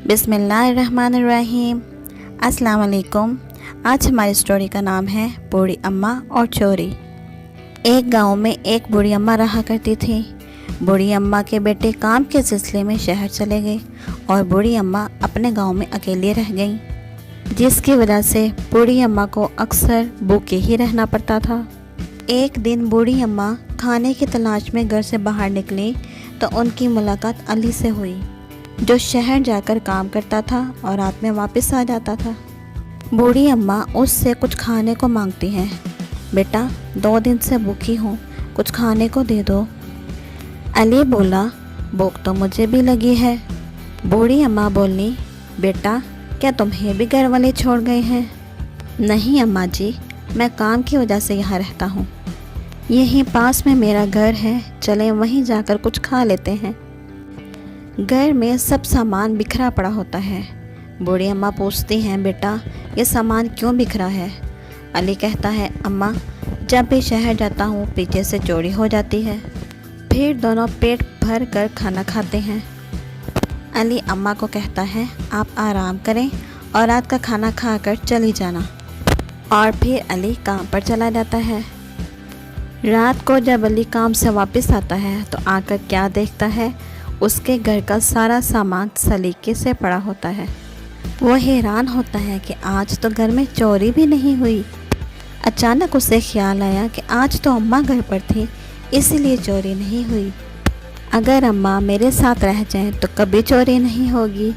बिस्मिल्लाहिर्रहमानिर्रहीम। अस्सलाम वालेकुम। आज हमारी स्टोरी का नाम है बूढ़ी अम्मा और चोरी। एक गांव में एक बूढ़ी अम्मा रहा करती थी। बूढ़ी अम्मा के बेटे काम के सिलसिले में शहर चले गए और बूढ़ी अम्मा अपने गांव में अकेले रह गईं, जिसकी वजह से बूढ़ी अम्मा को अक्सर भूखे ही रहना पड़ता था। एक दिन बूढ़ी अम्मा खाने की तलाश में घर से बाहर निकली तो उनकी मुलाकात अली से हुई, जो शहर जाकर काम करता था और रात में वापस आ जाता था। बूढ़ी अम्मा उससे कुछ खाने को मांगती हैं। बेटा, 2 दिन से भूखी हूँ, कुछ खाने को दे दो। अली बोला, भूख तो मुझे भी लगी है। बूढ़ी अम्मा बोली, बेटा, क्या तुम्हें भी घर वाले छोड़ गए हैं? नहीं अम्मा जी, मैं काम की वजह से यहाँ रहता हूँ। यहीं पास में मेरा घर है, चलें वहीं जाकर कुछ खा लेते हैं। घर में सब सामान बिखरा पड़ा होता है। बूढ़ी अम्मा पूछती हैं, बेटा, ये सामान क्यों बिखरा है? अली कहता है, अम्मा, जब भी शहर जाता हूँ पीछे से चोरी हो जाती है। फिर दोनों पेट भर कर खाना खाते हैं। अली अम्मा को कहता है, आप आराम करें और रात का खाना खाकर चली जाना। और फिर अली काम पर चला जाता है। रात को जब अली काम से वापस आता है तो आकर क्या देखता है, उसके घर का सारा सामान सलीके से पड़ा होता है। वो हैरान होता है कि आज तो घर में चोरी भी नहीं हुई। अचानक उसे ख्याल आया कि आज तो अम्मा घर पर थी, इसीलिए चोरी नहीं हुई। अगर अम्मा मेरे साथ रह जाएं तो कभी चोरी नहीं होगी।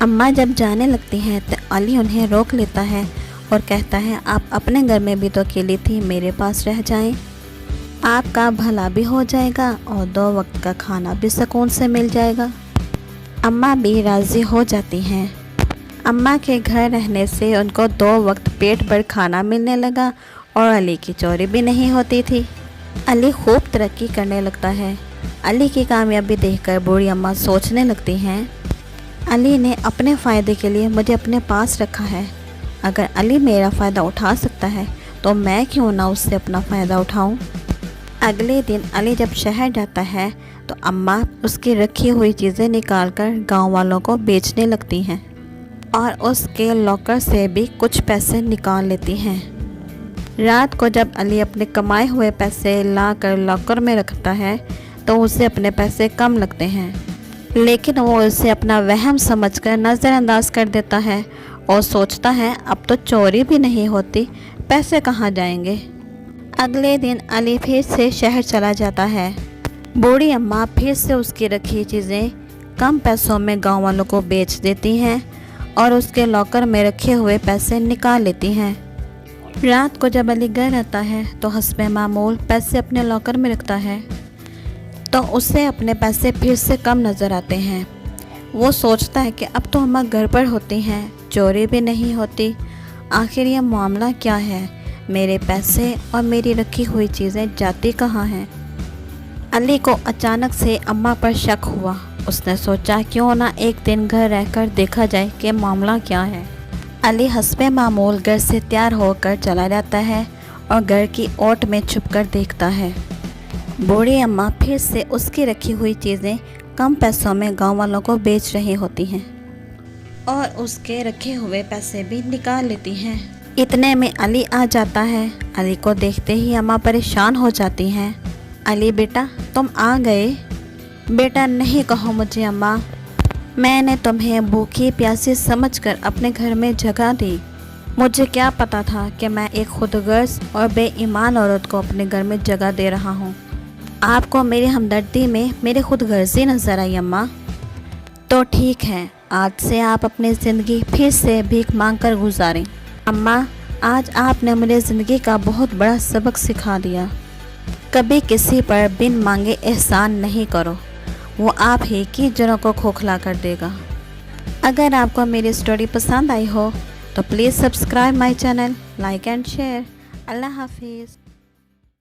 अम्मा जब जाने लगती हैं तो अली उन्हें रोक लेता है और कहता है, आप अपने घर में भी तो अकेली थी, मेरे पास रह जाएं। आपका भला भी हो जाएगा और 2 वक्त का खाना भी सुकून से मिल जाएगा। अम्मा भी राज़ी हो जाती हैं। अम्मा के घर रहने से उनको 2 वक्त पेट भर खाना मिलने लगा और अली की चोरी भी नहीं होती थी। अली खूब तरक्की करने लगता है। अली की कामयाबी देखकर बूढ़ी अम्मा सोचने लगती हैं, अली ने अपने फ़ायदे के लिए मुझे अपने पास रखा है। अगर अली मेरा फ़ायदा उठा सकता है तो मैं क्यों ना उससे अपना फ़ायदा उठाऊं। अगले दिन अली जब शहर जाता है तो अम्मा उसकी रखी हुई चीज़ें निकालकर गांव वालों को बेचने लगती हैं और उसके लॉकर से भी कुछ पैसे निकाल लेती हैं। रात को जब अली अपने कमाए हुए पैसे लाकर लॉकर में रखता है तो उसे अपने पैसे कम लगते हैं, लेकिन वो उसे अपना वहम समझकर नज़रअंदाज कर देता है और सोचता है, अब तो चोरी भी नहीं होती, पैसे कहाँ जाएंगे। अगले दिन अली फिर से शहर चला जाता है। बूढ़ी अम्मा फिर से उसकी रखी चीज़ें कम पैसों में गांव वालों को बेच देती हैं और उसके लॉकर में रखे हुए पैसे निकाल लेती हैं। रात को जब अली घर आता है तो हस्बे मामूल पैसे अपने लॉकर में रखता है तो उसे अपने पैसे फिर से कम नज़र आते हैं। वो सोचता है कि अब तो अम्मा घर पर होती हैं, चोरी भी नहीं होती, आखिर ये मामला क्या है, मेरे पैसे और मेरी रखी हुई चीज़ें जाती कहाँ हैं। अली को अचानक से अम्मा पर शक हुआ। उसने सोचा, क्यों ना एक दिन घर रहकर देखा जाए कि मामला क्या है। अली हस्बे मामूल घर से तैयार होकर चला जाता है और घर की ओट में छुपकर देखता है। बूढ़ी अम्मा फिर से उसकी रखी हुई चीज़ें कम पैसों में गांव वालों को बेच रही होती हैं और उसके रखे हुए पैसे भी निकाल लेती हैं। इतने में अली आ जाता है। अली को देखते ही अम्मा परेशान हो जाती हैं। अली, बेटा, तुम आ गए? बेटा, नहीं कहो मुझे अम्मा, मैंने तुम्हें भूखी प्यासी समझकर अपने घर में जगह दी। मुझे क्या पता था कि मैं एक खुदगर्ज और बेईमान औरत को अपने घर में जगह दे रहा हूँ। आपको मेरी हमदर्दी में मेरी खुदगर्जी नज़र आई अम्मा। तो ठीक है, आज से आप अपनी ज़िंदगी फिर से भीख मांग कर गुजारें। अम्मा, आज आपने मुझे ज़िंदगी का बहुत बड़ा सबक सिखा दिया। कभी किसी पर बिन मांगे एहसान नहीं करो, वो आप ही की जड़ों को खोखला कर देगा। अगर आपको मेरी स्टोरी पसंद आई हो तो please subscribe my channel, like and share. अल्लाह हाफिज़।